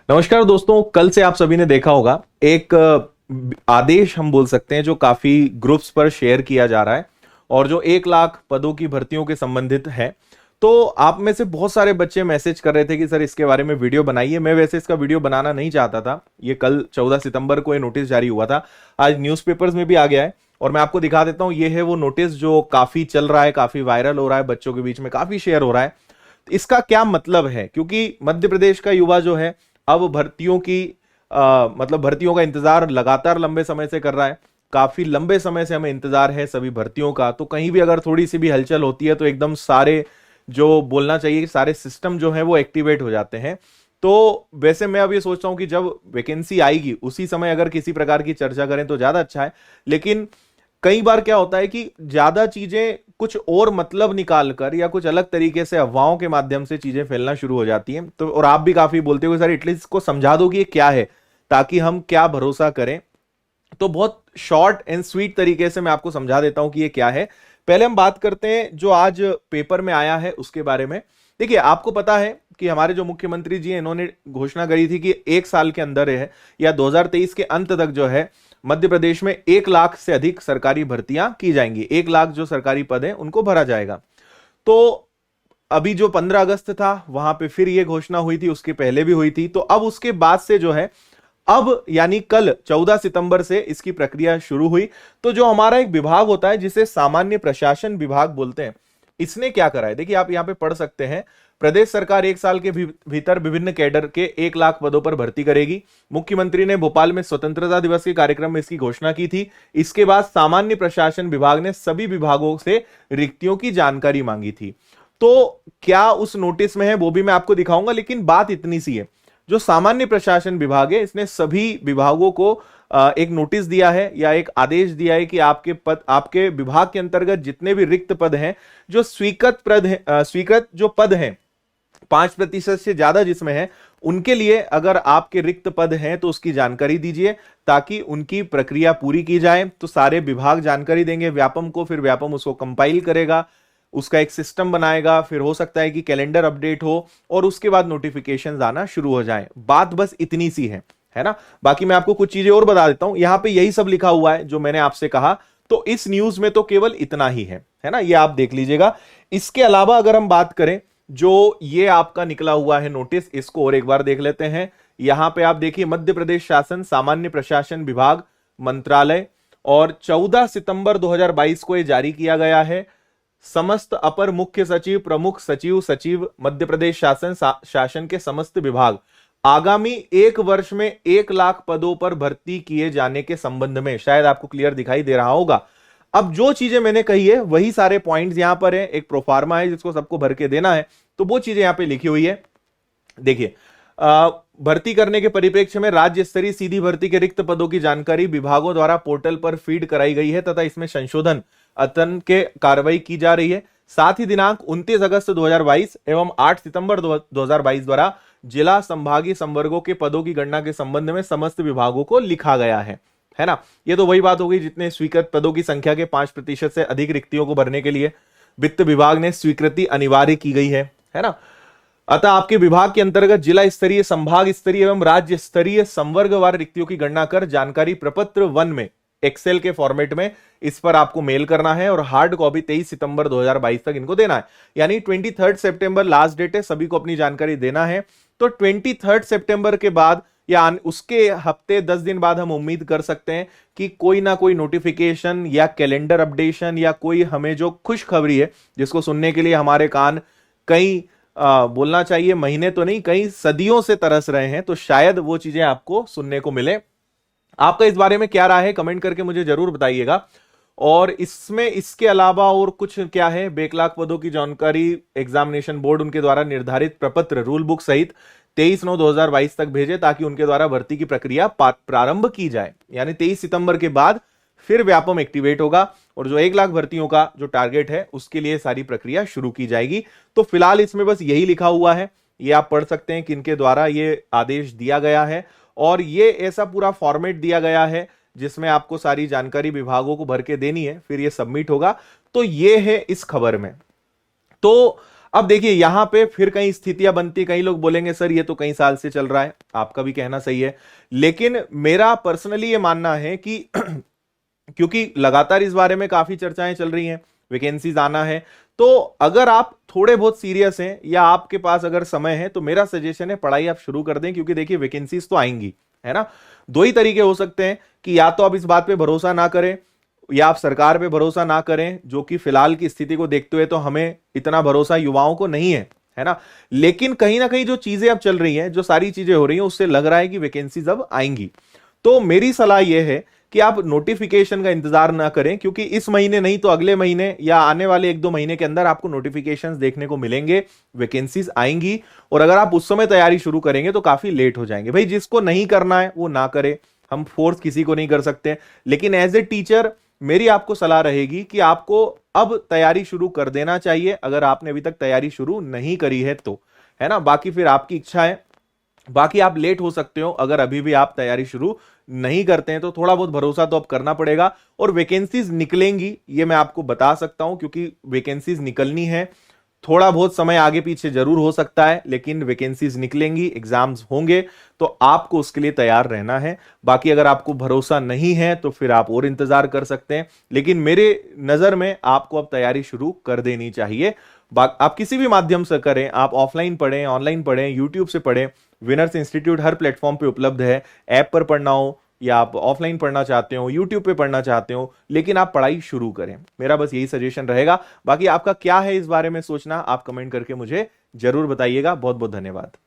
नमस्कार दोस्तों, कल से आप सभी ने देखा होगा एक आदेश हम बोल सकते हैं जो काफी ग्रुप्स पर शेयर किया जा रहा है और जो 1 लाख पदों की भर्तियों के संबंधित है। तो आप में से बहुत सारे बच्चे मैसेज कर रहे थे कि सर इसके बारे में वीडियो बनाइए। मैं वैसे इसका वीडियो बनाना नहीं चाहता था। ये कल 14 सितंबर को ये नोटिस जारी हुआ था, आज न्यूज़पेपर्स में भी आ गया है और मैं आपको दिखा देता हूं। ये है वो नोटिस जो काफी चल रहा है, काफी वायरल हो रहा है, बच्चों के बीच में काफी शेयर हो रहा है। इसका क्या मतलब है, क्योंकि मध्य प्रदेश का युवा जो है अब भर्तियों की मतलब भर्तियों का इंतजार लगातार लंबे समय से कर रहा है। काफी लंबे समय से हमें इंतजार है सभी भर्तियों का। तो कहीं भी अगर थोड़ी सी भी हलचल होती है तो एकदम सारे जो बोलना चाहिए सारे सिस्टम जो है वो एक्टिवेट हो जाते हैं। तो वैसे मैं अब ये सोचता हूं कि जब वैकेंसी आएगी उसी समय अगर किसी प्रकार की चर्चा करें तो ज्यादा अच्छा है। लेकिन कई बार क्या होता है कि ज्यादा चीजें कुछ और मतलब निकाल कर या कुछ अलग तरीके से अफवाहों के माध्यम से चीजें फैलना शुरू हो जाती हैं। तो और आप भी काफी बोलते हो सर एटलीस्ट इसको समझा दो कि ये क्या है ताकि हम क्या भरोसा करें। तो बहुत शॉर्ट एंड स्वीट तरीके से मैं आपको समझा देता हूं कि ये क्या है। पहले हम बात करते हैं जो आज पेपर में आया है उसके बारे में। देखिए, आपको पता है कि हमारे जो मुख्यमंत्री जी हैं इन्होंने घोषणा करी थी कि 1 साल के अंदर है या 2023 के अंत तक जो है मध्य प्रदेश में 1 लाख से अधिक सरकारी भर्तियां की जाएंगी। 1 लाख जो सरकारी पद हैं उनको भरा जाएगा। तो अभी जो 15 अगस्त था वहां पे फिर ये घोषणा हुई थी, उसके पहले भी हुई थी। तो अब उसके बाद से जो है अब यानी कल 14 सितंबर से इसकी प्रक्रिया शुरू हुई। तो जो हमारा एक विभाग होता है जिसे सामान्य प्रशासन विभाग बोलते हैं, इसने क्या करा है देखिए, आप यहां पे पढ़ सकते हैं। प्रदेश सरकार 1 साल के भीतर विभिन्न कैडर के 1 लाख पदों पर भर्ती करेगी। मुख्यमंत्री ने भोपाल में स्वतंत्रता दिवस के कार्यक्रम में इसकी घोषणा की थी। इसके बाद सामान्य प्रशासन विभाग ने सभी विभागों से रिक्तियों की जानकारी मांगी थी। तो क्या उस नोटिस में है वो भी मैं आपको दिखाऊंगा, लेकिन बात इतनी सी है। जो सामान्य प्रशासन विभाग है इसने सभी विभागों को एक नोटिस दिया है या एक आदेश दिया है कि आपके पद, आपके विभाग के अंतर्गत जितने भी रिक्त पद हैं, जो स्वीकृत पद हैं, स्वीकृत जो पद हैं 5% से ज्यादा जिसमें है, उनके लिए अगर आपके रिक्त पद हैं तो उसकी जानकारी दीजिए ताकि उनकी प्रक्रिया पूरी की जाए। तो सारे विभाग जानकारी देंगे व्यापम को, फिर व्यापम उसको कंपाइल करेगा, उसका एक सिस्टम बनाएगा, फिर हो सकता है कि कैलेंडर अपडेट हो और उसके बाद नोटिफिकेशंस आना शुरू हो जाए। बात बस इतनी सी है ना। बाकी मैं आपको कुछ चीजें और बता देता हूं। यहां पे यही सब लिखा हुआ है जो मैंने आपसे कहा। तो इस न्यूज में तो केवल इतना ही है ना, ये आप देख लीजिएगा। इसके अलावा अगर हम बात करें, जो ये आपका निकला हुआ है नोटिस, इसको और एक बार देख लेते हैं। यहां पे आप देखिए, मध्य प्रदेश शासन सामान्य प्रशासन विभाग मंत्रालय, और 14 सितंबर 2022 को यह जारी किया गया है। समस्त अपर मुख्य सचिव, प्रमुख सचिव, सचिव मध्य प्रदेश शासन के समस्त विभाग आगामी 1 वर्ष में 1 लाख पदों पर भर्ती किए जाने के संबंध में, शायद आपको क्लियर दिखाई दे रहा होगा। अब जो चीजें मैंने कही है वही सारे पॉइंट्स यहां पर है। एक प्रोफार्मा है जिसको सबको भर के देना है, तो वो चीजें यहां पे लिखी हुई है। देखिए, भर्ती करने के परिप्रेक्ष्य में राज्य स्तरीय सीधी भर्ती के रिक्त पदों की जानकारी विभागों द्वारा पोर्टल पर फीड कराई गई है तथा इसमें संशोधन अतन के कार्रवाई की जा रही है। साथ ही दिनांक 29 अगस्त 2022 एवं 8 सितंबर 2022 द्वारा जिला संभागीय संवर्गों के पदों की गणना के संबंध में समस्त विभागों को लिखा गया है ना। ये तो वही बात हो गई, जितने स्वीकृत पदों की संख्या के 5% से अधिक रिक्तियों को भरने के लिए वित्त विभाग ने स्वीकृति अनिवार्य की गई है ना। अतः आपके विभाग के अंतर्गत जिला स्तरीय, संभाग स्तरीय एवं राज्य स्तरीय संवर्गवार रिक्तियों की गणना कर जानकारी प्रपत्र 1 में एक्सेल के फॉर्मेट में इस पर आपको मेल करना है और हार्ड कॉपी 23 सितंबर 2022 तक इनको देना है। यानी 23 सितंबर लास्ट डेट है, सभी को अपनी जानकारी देना है। तो 23 सितंबर के बाद या उसके हफ्ते 10 दिन बाद हम उम्मीद कर सकते हैं कि कोई ना कोई नोटिफिकेशन या कैलेंडर अपडेशन या कोई हमें जो खुशखबरी है जिसको सुनने के लिए हमारे कान कई बोलना चाहिए महीने तो नहीं, कई सदियों से तरस रहे हैं, तो शायद वो चीजें आपको सुनने को मिले। आपका इस बारे में क्या राय है कमेंट करके मुझे जरूर बताइएगा। और इसमें इसके अलावा और कुछ क्या है, 1 लाख पदों की जानकारी एग्जामिनेशन बोर्ड उनके द्वारा निर्धारित प्रपत्र रूल बुक सहित 23/9/2022 तक भेजे ताकि उनके द्वारा भर्ती की प्रक्रिया प्रारंभ की जाए। यानी 23 सितंबर के बाद फिर व्यापम एक्टिवेट होगा और जो 1 लाख भर्तियों का जो टारगेट है उसके लिए सारी प्रक्रिया शुरू की जाएगी। तो फिलहाल इसमें बस यही लिखा हुआ है, ये आप पढ़ सकते हैं किनके द्वारा ये आदेश दिया गया है और ये ऐसा पूरा फॉर्मेट दिया गया है जिसमें आपको सारी जानकारी विभागों को भर के देनी है, फिर ये सबमिट होगा। तो ये है इस खबर में। तो अब देखिए यहां पे फिर कई स्थितियां बनती, कई लोग बोलेंगे सर ये तो कई साल से चल रहा है, आपका भी कहना सही है, लेकिन मेरा पर्सनली ये मानना है कि क्योंकि लगातार इस बारे में काफी चर्चाएं चल रही हैं, वैकेंसीज आना है, तो अगर आप थोड़े बहुत सीरियस हैं या आपके पास अगर समय है तो मेरा सजेशन है पढ़ाई आप शुरू कर दें, क्योंकि देखिए वैकेंसीज तो आएंगी, है ना। दो ही तरीके हो सकते हैं कि या तो आप इस बात पे भरोसा ना करें या आप सरकार पे भरोसा ना करें, जो कि फिलहाल की स्थिति को देखते हुए तो हमें इतना भरोसा युवाओं को नहीं है ना। लेकिन कहीं ना कहीं जो चीजें अब चल रही हैं, जो सारी चीजें हो रही हैं, उससे लग रहा है कि वैकेंसीज अब आएंगी। तो मेरी सलाह यह है कि आप नोटिफिकेशन का इंतजार ना करें, क्योंकि इस महीने नहीं तो अगले महीने या आने वाले 1-2 महीने के अंदर आपको नोटिफिकेशंस देखने को मिलेंगे, वैकेंसीज आएंगी। और अगर आप उस समय तैयारी शुरू करेंगे तो काफी लेट हो जाएंगे। भाई जिसको नहीं करना है वो ना करे, हम फोर्स किसी को नहीं कर सकते, लेकिन एज ए टीचर मेरी आपको सलाह रहेगी कि आपको अब तैयारी शुरू कर देना चाहिए, अगर आपने अभी तक तैयारी शुरू नहीं करी है तो, है ना। बाकी फिर आपकी इच्छा है, बाकी आप लेट हो सकते हो अगर अभी भी आप तैयारी शुरू नहीं करते हैं, तो थोड़ा बहुत भरोसा तो अब करना पड़ेगा। और वैकेंसीज निकलेंगी ये मैं आपको बता सकता हूं, क्योंकि वैकेंसीज निकलनी है, थोड़ा बहुत समय आगे पीछे जरूर हो सकता है, लेकिन वैकेंसीज निकलेंगी, एग्जाम्स होंगे, तो आपको उसके लिए तैयार रहना है। बाकी अगर आपको भरोसा नहीं है तो फिर आप और इंतजार कर सकते हैं, लेकिन मेरे नजर में आपको अब तैयारी शुरू कर देनी चाहिए। आप किसी भी माध्यम से करें, आप ऑफलाइन पढ़ें, ऑनलाइन पढ़ें, यूट्यूब से पढ़ें, विनर्स इंस्टीट्यूट हर प्लेटफॉर्म पे उपलब्ध है। ऐप पर पढ़ना हो या आप ऑफलाइन पढ़ना चाहते हो, यूट्यूब पे पढ़ना चाहते हो, लेकिन आप पढ़ाई शुरू करें, मेरा बस यही सजेशन रहेगा। बाकी आपका क्या है इस बारे में सोचना, आप कमेंट करके मुझे जरूर बताइएगा। बहुत बहुत धन्यवाद।